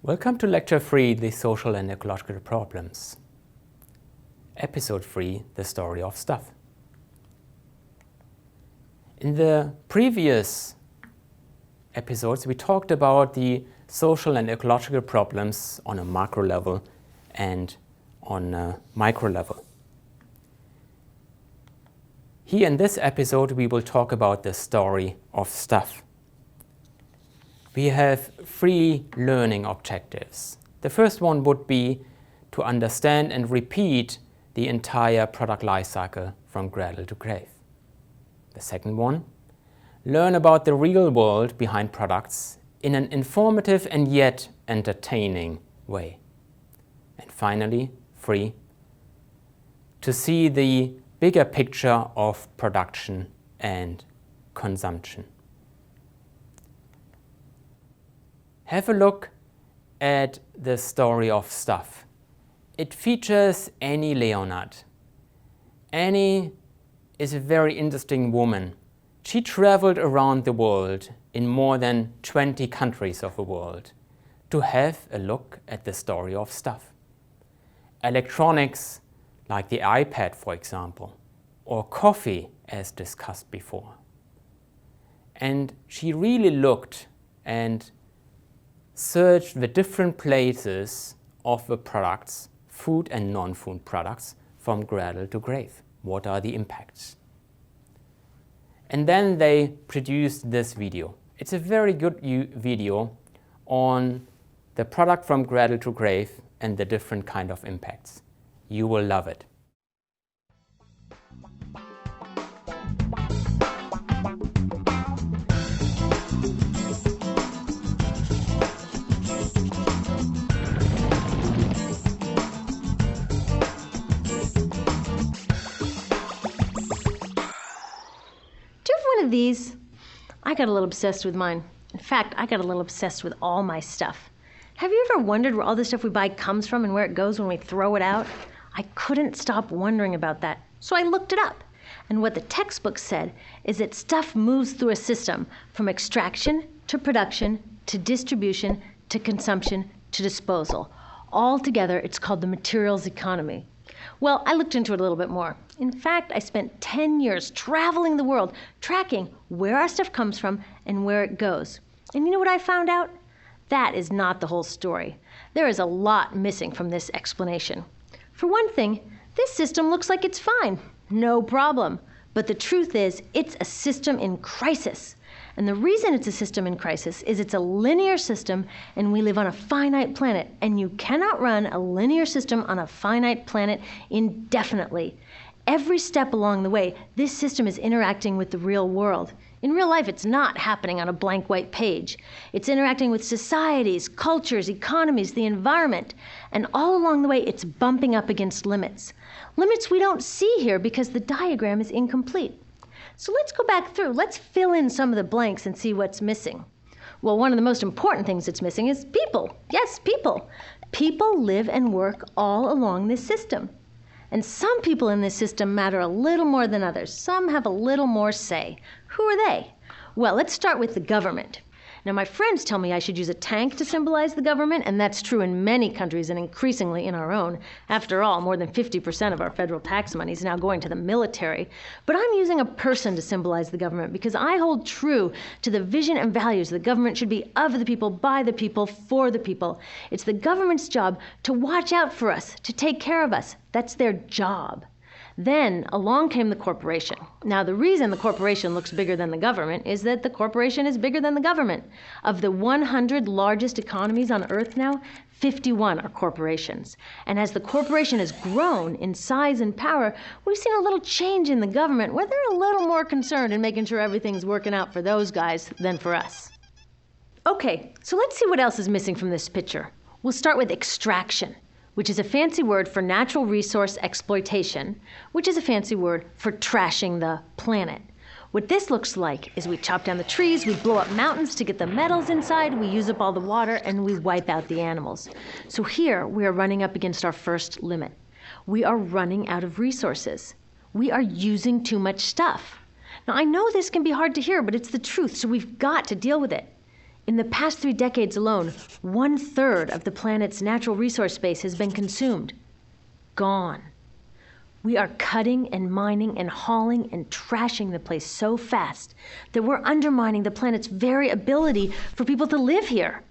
Welcome to Lecture 3, the Social and Ecological Problems. Episode 3, the story of stuff. In the previous episodes, we talked about the social and ecological problems on a macro level and on a micro level. Here in this episode, we will talk about the story of stuff. We have 3 learning objectives. The first one would be to understand and repeat the entire product life cycle from cradle to grave. The second one, learn about the real world behind products in an informative and yet entertaining way. And finally, 3, to see the bigger picture of production and consumption. Have a look at the story of stuff. It features Annie Leonard. Annie is a very interesting woman. She traveled around the world in more than 20 countries of the world to have a look at the story of stuff. Electronics, like the iPad, for example, or coffee, as discussed before. And she really looked and searched the different places of the products, food and non-food products, from cradle to grave. What are the impacts? And then they produced this video. It's a very good video on the product from cradle to grave and the different kind of impacts. You will love it. These, I got a little obsessed with mine. In fact, I got a little obsessed with all my stuff. Have you ever wondered where all the stuff we buy comes from and where it goes when we throw it out? I couldn't stop wondering about that, so I looked it up. And what the textbook said is that stuff moves through a system from extraction to production to distribution to consumption to disposal. All together, it's called the materials economy. Well, I looked into it a little bit more. In fact, I spent 10 years traveling the world, tracking where our stuff comes from and where it goes. And you know what I found out? That is not the whole story. There is a lot missing from this explanation. For one thing, this system looks like it's fine. No problem. But the truth is, it's a system in crisis. And the reason it's a system in crisis is it's a linear system and we live on a finite planet. And you cannot run a linear system on a finite planet indefinitely. Every step along the way, this system is interacting with the real world. In real life, it's not happening on a blank white page. It's interacting with societies, cultures, economies, the environment. And all along the way, it's bumping up against limits. Limits we don't see here because the diagram is incomplete. So let's go back through. Let's fill in some of the blanks and see what's missing. Well, one of the most important things that's missing is people. Yes, people. People live and work all along this system. And some people in this system matter a little more than others. Some have a little more say. Who are they? Well, let's start with the government. Now, my friends tell me I should use a tank to symbolize the government, and that's true in many countries and increasingly in our own. After all, more than 50% of our federal tax money is now going to the military. But I'm using a person to symbolize the government because I hold true to the vision and values the government should be of the people, by the people, for the people. It's the government's job to watch out for us, to take care of us. That's their job. Then along came the corporation. Now, the reason the corporation looks bigger than the government is that the corporation is bigger than the government. Of the 100 largest economies on Earth now, 51 are corporations. And as the corporation has grown in size and power, we've seen a little change in the government where they're a little more concerned in making sure everything's working out for those guys than for us. Okay, so let's see what else is missing from this picture. We'll start with extraction, which is a fancy word for natural resource exploitation, which is a fancy word for trashing the planet. What this looks like is we chop down the trees, we blow up mountains to get the metals inside, we use up all the water, and we wipe out the animals. So here we are running up against our first limit. We are running out of resources. We are using too much stuff. Now, I know this can be hard to hear, but it's the truth, so we've got to deal with it. In the past 3 decades alone, 1/3 of the planet's natural resource space has been consumed. Gone. We are cutting and mining and hauling and trashing the place so fast that we're undermining the planet's very ability for people to live here.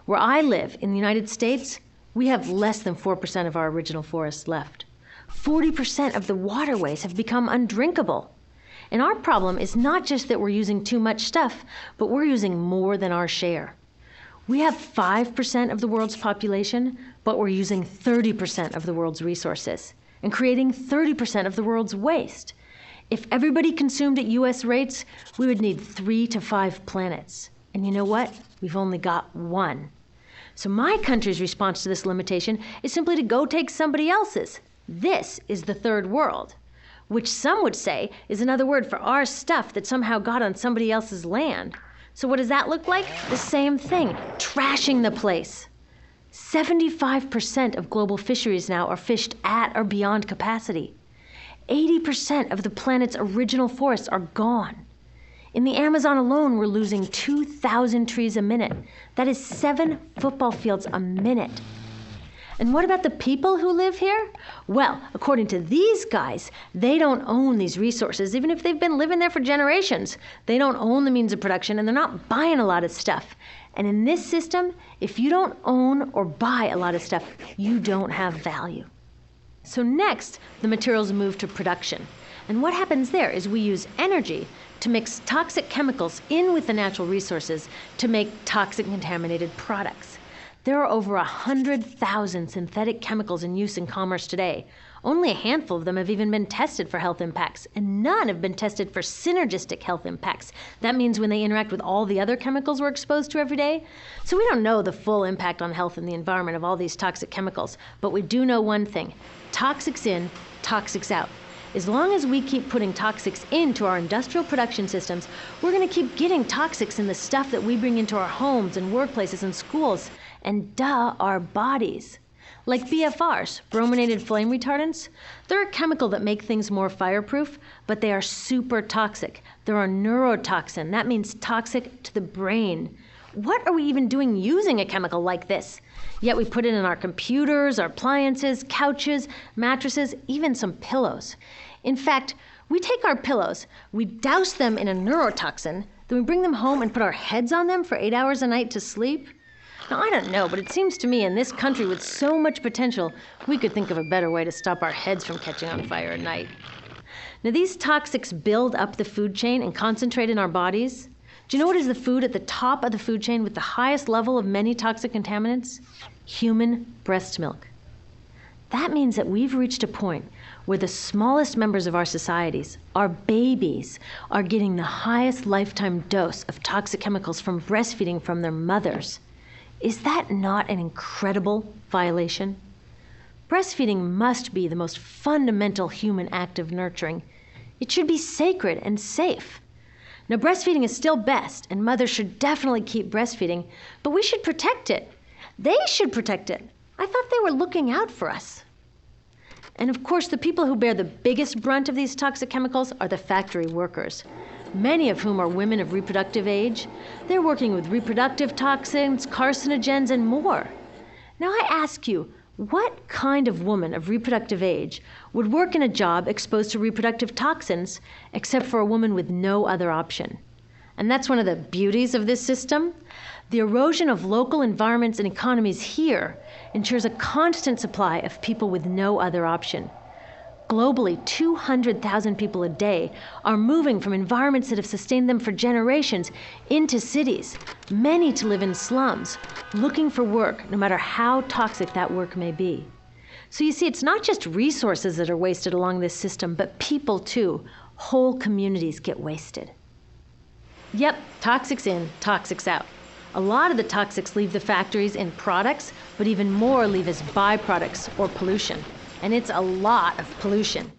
Where I live, in the United States, we have less than 4% of our original forests left. 40% of the waterways have become undrinkable. And our problem is not just that we're using too much stuff, but we're using more than our share. We have 5% of the world's population, but we're using 30% of the world's resources and creating 30% of the world's waste. If everybody consumed at US rates, we would need 3 to 5 planets. And you know what? We've only got 1. So my country's response to this limitation is simply to go take somebody else's. This is the third world, which some would say is another word for our stuff that somehow got on somebody else's land. So what does that look like? The same thing, trashing the place. 75% of global fisheries now are fished at or beyond capacity. 80% of the planet's original forests are gone. In the Amazon alone, we're losing 2,000 trees a minute. That is 7 football fields a minute. And what about the people who live here? Well, according to these guys, they don't own these resources, even if they've been living there for generations. They don't own the means of production, and they're not buying a lot of stuff. And in this system, if you don't own or buy a lot of stuff, you don't have value. So next, the materials move to production. And what happens there is we use energy to mix toxic chemicals in with the natural resources to make toxic contaminated products. There are over 100,000 synthetic chemicals in use in commerce today. Only a handful of them have even been tested for health impacts, and none have been tested for synergistic health impacts. That means when they interact with all the other chemicals we're exposed to every day. So we don't know the full impact on health and the environment of all these toxic chemicals, but we do know one thing: toxics in, toxics out. As long as we keep putting toxics into our industrial production systems, we're going to keep getting toxics in the stuff that we bring into our homes and workplaces and schools, and our bodies. Like BFRs, brominated flame retardants, they're a chemical that make things more fireproof, but they are super toxic. They're a neurotoxin. That means toxic to the brain. What are we even doing using a chemical like this? Yet we put it in our computers, our appliances, couches, mattresses, even some pillows. In fact, we take our pillows, we douse them in a neurotoxin, then we bring them home and put our heads on them for 8 hours a night to sleep. Now, I don't know, but it seems to me in this country with so much potential, we could think of a better way to stop our heads from catching on fire at night. Now, these toxics build up the food chain and concentrate in our bodies. Do you know what is the food at the top of the food chain with the highest level of many toxic contaminants? Human breast milk. That means that we've reached a point where the smallest members of our societies, our babies, are getting the highest lifetime dose of toxic chemicals from breastfeeding from their mothers. Is that not an incredible violation? Breastfeeding must be the most fundamental human act of nurturing. It should be sacred and safe. Now, breastfeeding is still best, and mothers should definitely keep breastfeeding, but we should protect it. They should protect it. I thought they were looking out for us. And of course, the people who bear the biggest brunt of these toxic chemicals are the factory workers, many of whom are women of reproductive age. They're working with reproductive toxins, carcinogens, and more. Now I ask you, what kind of woman of reproductive age would work in a job exposed to reproductive toxins except for a woman with no other option? And that's one of the beauties of this system. The erosion of local environments and economies here ensures a constant supply of people with no other option. Globally, 200,000 people a day are moving from environments that have sustained them for generations into cities, many to live in slums, looking for work, no matter how toxic that work may be. So you see, it's not just resources that are wasted along this system, but people too. Whole communities get wasted. Yep, toxics in, toxics out. A lot of the toxics leave the factories in products, but even more leave as byproducts or pollution. And it's a lot of pollution.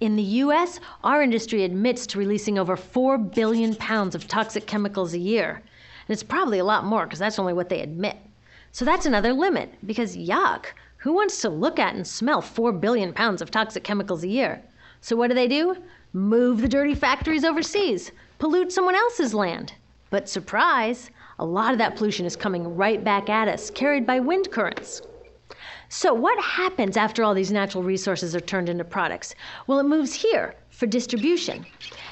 In the US, our industry admits to releasing over 4 billion pounds of toxic chemicals a year. And it's probably a lot more because that's only what they admit. So that's another limit, because yuck, who wants to look at and smell 4 billion pounds of toxic chemicals a year? So what do? Move the dirty factories overseas, pollute someone else's land. But surprise, A lot of that pollution is coming right back at us, carried by wind currents. So what happens after all these natural resources are turned into products? Well, it moves here for distribution.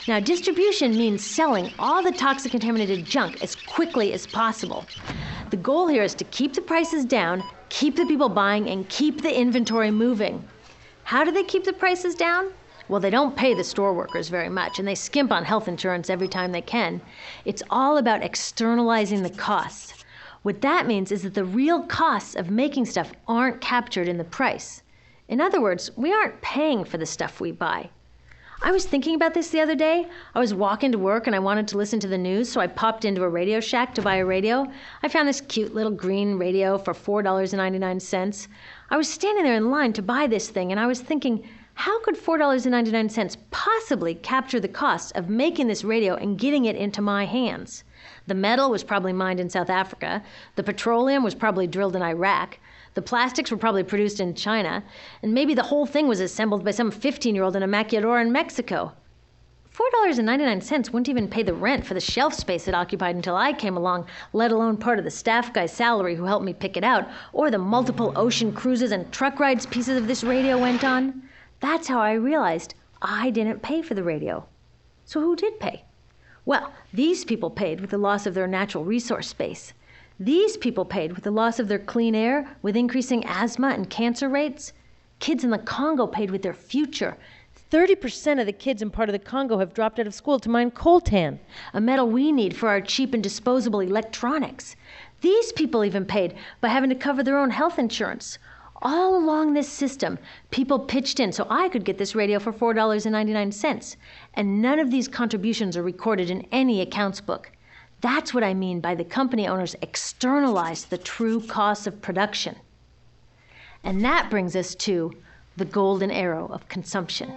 Now, distribution means selling all the toxic contaminated junk as quickly as possible. The goal here is to keep the prices down, keep the people buying, and keep the inventory moving. How do they keep the prices down? Well, they don't pay the store workers very much, and they skimp on health insurance every time they can. It's all about externalizing the costs. What that means is that the real costs of making stuff aren't captured in the price. In other words, we aren't paying for the stuff we buy. I was thinking about this the other day. I was walking to work and I wanted to listen to the news, so I popped into a Radio Shack to buy a radio. I found this cute little green radio for $4.99. I was standing there in line to buy this thing, and I was thinking, how could $4.99 possibly capture the cost of making this radio and getting it into my hands? The metal was probably mined in South Africa. The petroleum was probably drilled in Iraq. The plastics were probably produced in China. And maybe the whole thing was assembled by some 15-year-old in a maquiladora in Mexico. $4.99 wouldn't even pay the rent for the shelf space it occupied until I came along, let alone part of the staff guy's salary who helped me pick it out, or the multiple ocean cruises and truck rides pieces of this radio went on. That's how I realized I didn't pay for the radio. So who did pay? Well, these people paid with the loss of their natural resource space. These people paid with the loss of their clean air, with increasing asthma and cancer rates. Kids in the Congo paid with their future. 30% of the kids in part of the Congo have dropped out of school to mine coltan, a metal we need for our cheap and disposable electronics. These people even paid by having to cover their own health insurance. All along this system, people pitched in so I could get this radio for $4.99. And none of these contributions are recorded in any accounts book. That's what I mean by the company owners externalize the true costs of production. And that brings us to the golden arrow of consumption.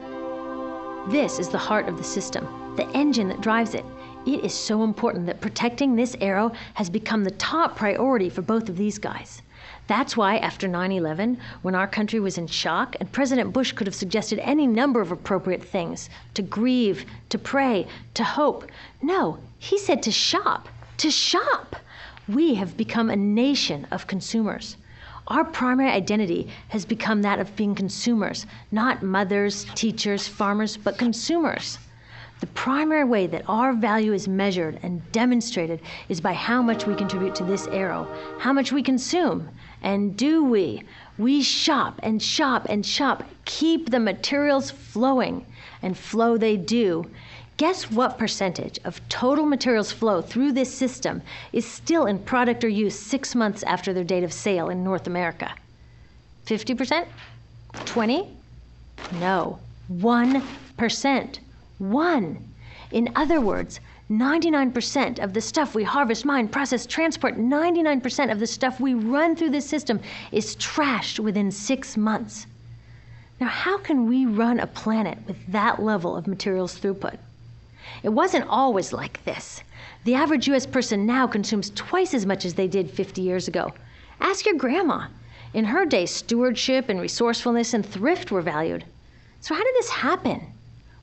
This is the heart of the system, the engine that drives it. It is so important that protecting this arrow has become the top priority for both of these guys. That's why after 9/11, when our country was in shock, and President Bush could have suggested any number of appropriate things, to grieve, to pray, to hope. No, he said to shop, to shop. We have become a nation of consumers. Our primary identity has become that of being consumers, not mothers, teachers, farmers, but consumers. The primary way that our value is measured and demonstrated is by how much we contribute to this arrow, how much we consume. And do we? We shop and shop and shop, keep the materials flowing, and flow they do. Guess what percentage of total materials flow through this system is still in product or use 6 months after their date of sale in North America? 50%? 20%? No, 1%. 1. In other words, 99% of the stuff we harvest, mine, process, transport, 99% of the stuff we run through this system is trashed within 6 months. Now, how can we run a planet with that level of materials throughput? It wasn't always like this. The average U.S. person now consumes twice as much as they did 50 years ago. Ask your grandma. In her day, stewardship and resourcefulness and thrift were valued. So how did this happen?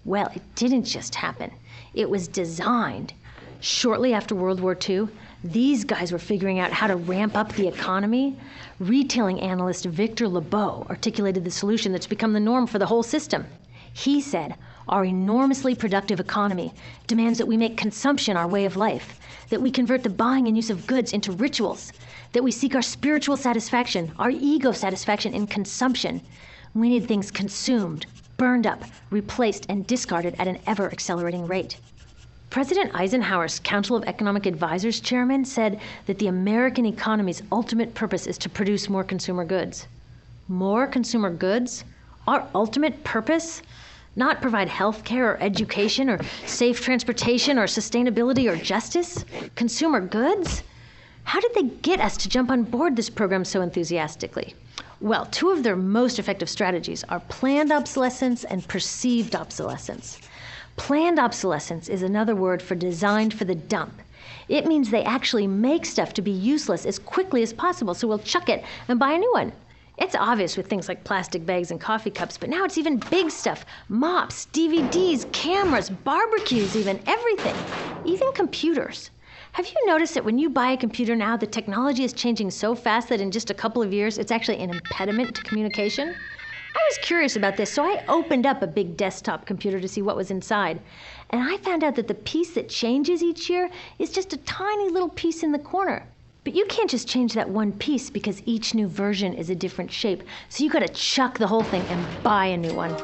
Well, it didn't just happen. It was designed. Shortly after World War II, these guys were figuring out how to ramp up the economy. Retailing analyst Victor Lebeau articulated the solution that's become the norm for the whole system. He said, our enormously productive economy demands that we make consumption our way of life, that we convert the buying and use of goods into rituals, that we seek our spiritual satisfaction, our ego satisfaction in consumption. We need things consumed, burned up, replaced, and discarded at an ever-accelerating rate. President Eisenhower's Council of Economic Advisors chairman said that the American economy's ultimate purpose is to produce more consumer goods. More consumer goods? Our ultimate purpose? Not provide health care or education or safe transportation or sustainability or justice? Consumer goods? How did they get us to jump on board this program so enthusiastically? Well, two of their most effective strategies are planned obsolescence and perceived obsolescence. Planned obsolescence is another word for designed for the dump. It means they actually make stuff to be useless as quickly as possible, so we'll chuck it and buy a new one. It's obvious with things like plastic bags and coffee cups, but now it's even big stuff. Mops, DVDs, cameras, barbecues even, everything. Even computers. Have you noticed that when you buy a computer now, the technology is changing so fast that in just a couple of years, it's actually an impediment to communication? I was curious about this, so I opened up a big desktop computer to see what was inside. And I found out that the piece that changes each year is just a tiny little piece in the corner. But you can't just change that one piece because each new version is a different shape. So you gotta chuck the whole thing and buy a new one.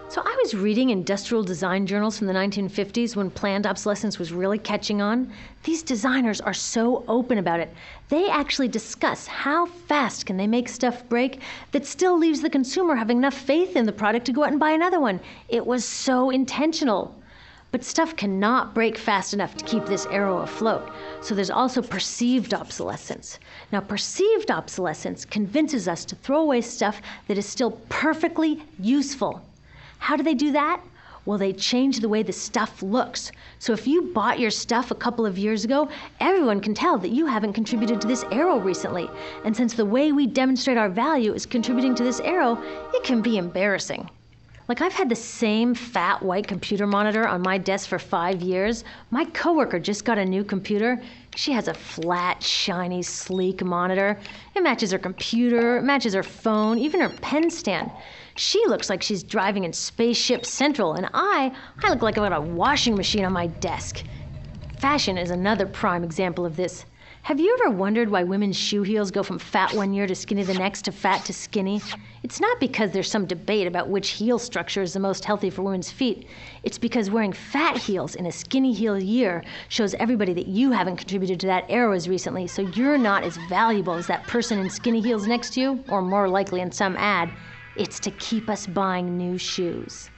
So I was reading industrial design journals from the 1950s when planned obsolescence was really catching on. These designers are so open about it. They actually discuss how fast can they make stuff break that still leaves the consumer having enough faith in the product to go out and buy another one. It was so intentional. But stuff cannot break fast enough to keep this arrow afloat. So there's also perceived obsolescence. Now, perceived obsolescence convinces us to throw away stuff that is still perfectly useful. How do they do that? Well, they change the way the stuff looks. So if you bought your stuff a couple of years ago, everyone can tell that you haven't contributed to this arrow recently. And since the way we demonstrate our value is contributing to this arrow, it can be embarrassing. Like, I've had the same fat white computer monitor on my desk for 5 years. My coworker just got a new computer. She has a flat, shiny, sleek monitor. It matches her computer, it matches her phone, even her pen stand. She looks like she's driving in Spaceship Central, and I look like I've got a washing machine on my desk. Fashion is another prime example of this. Have you ever wondered why women's shoe heels go from fat one year to skinny the next to fat to skinny? It's not because there's some debate about which heel structure is the most healthy for women's feet. It's because wearing fat heels in a skinny heel year shows everybody that you haven't contributed to that arrow as recently, so you're not as valuable as that person in skinny heels next to you, or more likely in some ad. It's to keep us buying new shoes.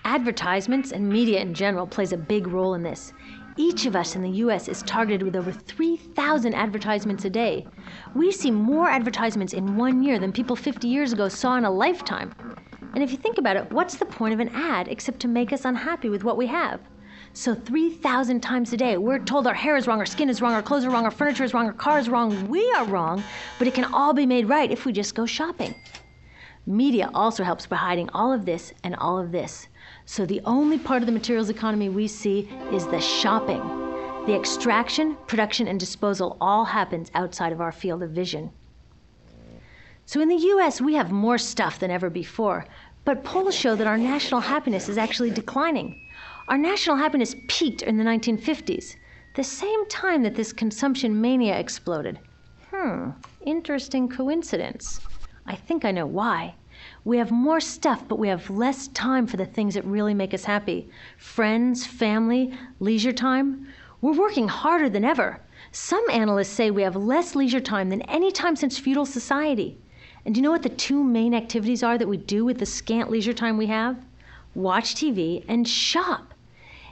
Advertisements and media in general plays a big role in this. Each of us in the U.S. is targeted with over 3,000 advertisements a day. We see more advertisements in 1 year than people 50 years ago saw in a lifetime. And if you think about it, what's the point of an ad except to make us unhappy with what we have? So 3,000 times a day, we're told our hair is wrong, our skin is wrong, our clothes are wrong, our furniture is wrong, our car is wrong. We are wrong, but it can all be made right if we just go shopping. Media also helps by hiding all of this and all of this. So the only part of the materials economy we see is the shopping. The extraction, production, and disposal all happens outside of our field of vision. So in the US, we have more stuff than ever before, but polls show that our national happiness is actually declining. Our national happiness peaked in the 1950s, the same time that this consumption mania exploded. Interesting coincidence. I think I know why. We have more stuff, but we have less time for the things that really make us happy. Friends, family, leisure time. We're working harder than ever. Some analysts say we have less leisure time than any time since feudal society. And do you know what the two main activities are that we do with the scant leisure time we have? Watch TV and shop.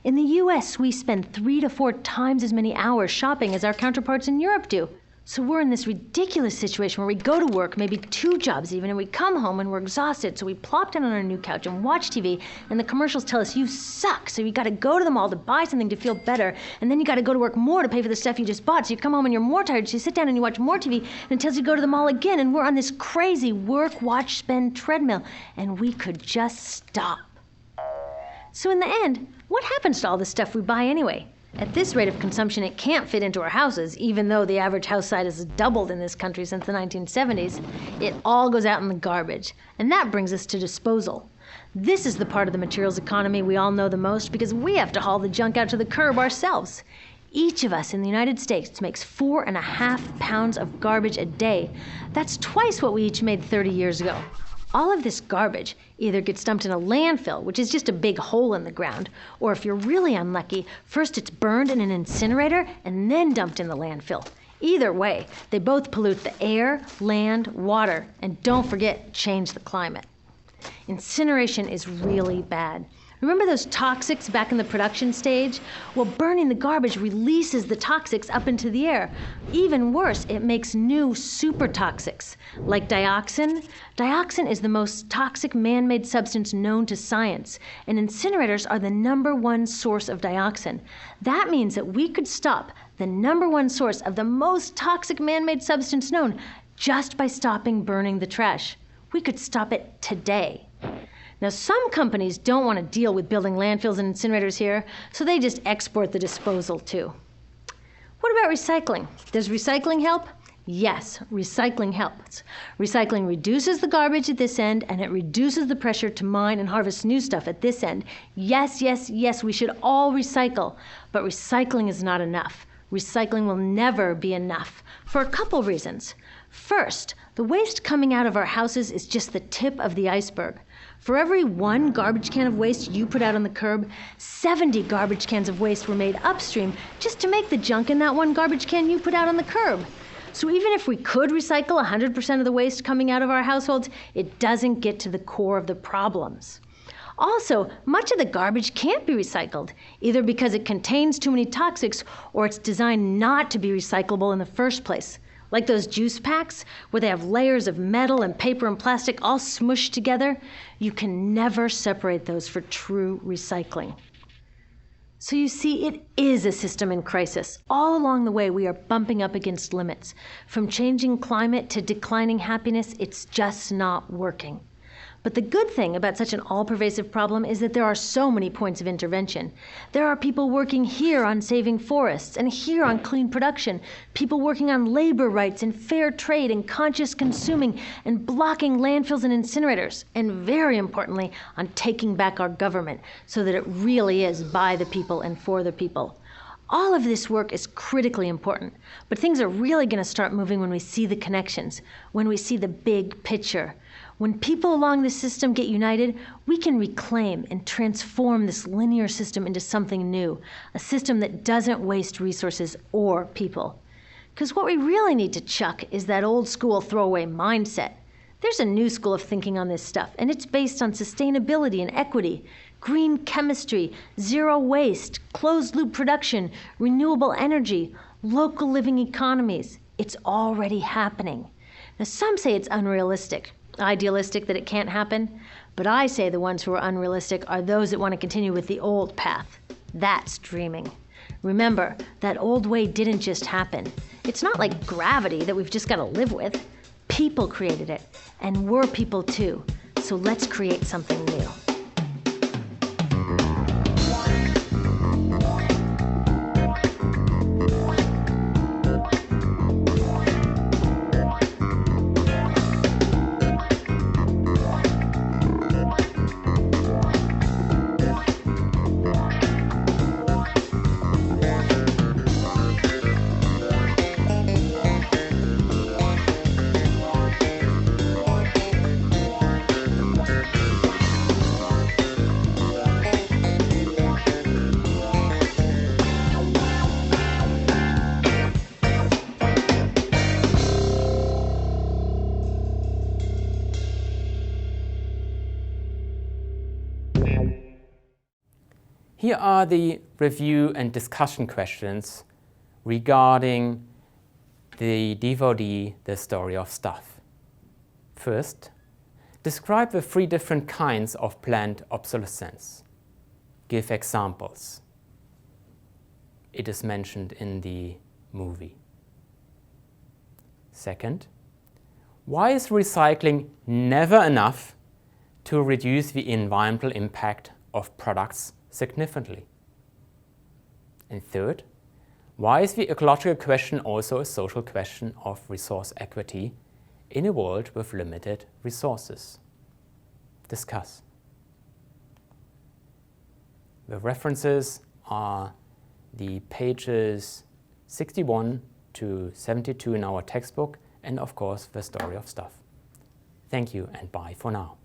In the US, we spend 3 to 4 times as many hours shopping as our counterparts in Europe do. So we're in this ridiculous situation where we go to work, maybe 2 jobs even, and we come home and we're exhausted. So we plop down on our new couch and watch TV, and the commercials tell us you suck. So you got to go to the mall to buy something to feel better, and then you got to go to work more to pay for the stuff you just bought. So you come home and you're more tired, so you sit down and you watch more TV, and it tells you to go to the mall again, and we're on this crazy work, watch, spend treadmill, and we could just stop. So in the end, what happens to all the stuff we buy anyway? At this rate of consumption, it can't fit into our houses, even though the average house size has doubled in this country since the 1970s. It all goes out in the garbage. And that brings us to disposal. This is the part of the materials economy we all know the most because we have to haul the junk out to the curb ourselves. Each of us in the United States makes 4.5 pounds of garbage a day. That's twice what we each made 30 years ago. All of this garbage either gets dumped in a landfill, which is just a big hole in the ground, or if you're really unlucky, first it's burned in an incinerator and then dumped in the landfill. Either way, they both pollute the air, land, water, and don't forget, change the climate. Incineration is really bad. Remember those toxics back in the production stage? Well, burning the garbage releases the toxics up into the air. Even worse, it makes new super toxics, like dioxin. Dioxin is the most toxic man-made substance known to science, and incinerators are the #1 source of dioxin. That means that we could stop the #1 source of the most toxic man-made substance known just by stopping burning the trash. We could stop it today. Now, some companies don't want to deal with building landfills and incinerators here, so they just export the disposal too. What about recycling? Does recycling help? Yes, recycling helps. Recycling reduces the garbage at this end, and it reduces the pressure to mine and harvest new stuff at this end. Yes, yes, yes, we should all recycle, but recycling is not enough. Recycling will never be enough for a couple reasons. First, the waste coming out of our houses is just the tip of the iceberg. For every 1 garbage can of waste you put out on the curb, 70 garbage cans of waste were made upstream just to make the junk in that 1 garbage can you put out on the curb. So even if we could recycle 100% of the waste coming out of our households, it doesn't get to the core of the problems. Also, much of the garbage can't be recycled, either because it contains too many toxics or it's designed not to be recyclable in the first place. Like those juice packs, where they have layers of metal and paper and plastic all smushed together, you can never separate those for true recycling. So you see, it is a system in crisis. All along the way, we are bumping up against limits. From changing climate to declining happiness, it's just not working. But the good thing about such an all-pervasive problem is that there are so many points of intervention. There are people working here on saving forests and here on clean production, people working on labor rights and fair trade and conscious consuming and blocking landfills and incinerators, and very importantly, on taking back our government so that it really is by the people and for the people. All of this work is critically important, but things are really going to start moving when we see the connections, when we see the big picture. When people along the system get united, we can reclaim and transform this linear system into something new, a system that doesn't waste resources or people. Because what we really need to chuck is that old school throwaway mindset. There's a new school of thinking on this stuff, and it's based on sustainability and equity, green chemistry, zero waste, closed-loop production, renewable energy, local living economies. It's already happening. Now, some say it's unrealistic, idealistic that it can't happen, but I say the ones who are unrealistic are those that want to continue with the old path. That's dreaming. Remember, that old way didn't just happen. It's not like gravity that we've just got to live with. People created it, and we're people too. So let's create something new. Here are the review and discussion questions regarding the DVD, The Story of Stuff. First, describe the 3 different kinds of planned obsolescence. Give examples. It is mentioned in the movie. Second, why is recycling never enough to reduce the environmental impact of products significantly? And third, why is the ecological question also a social question of resource equity in a world with limited resources? Discuss. The references are the pages 61 to 72 in our textbook, and of course the Story of Stuff. Thank you and bye for now.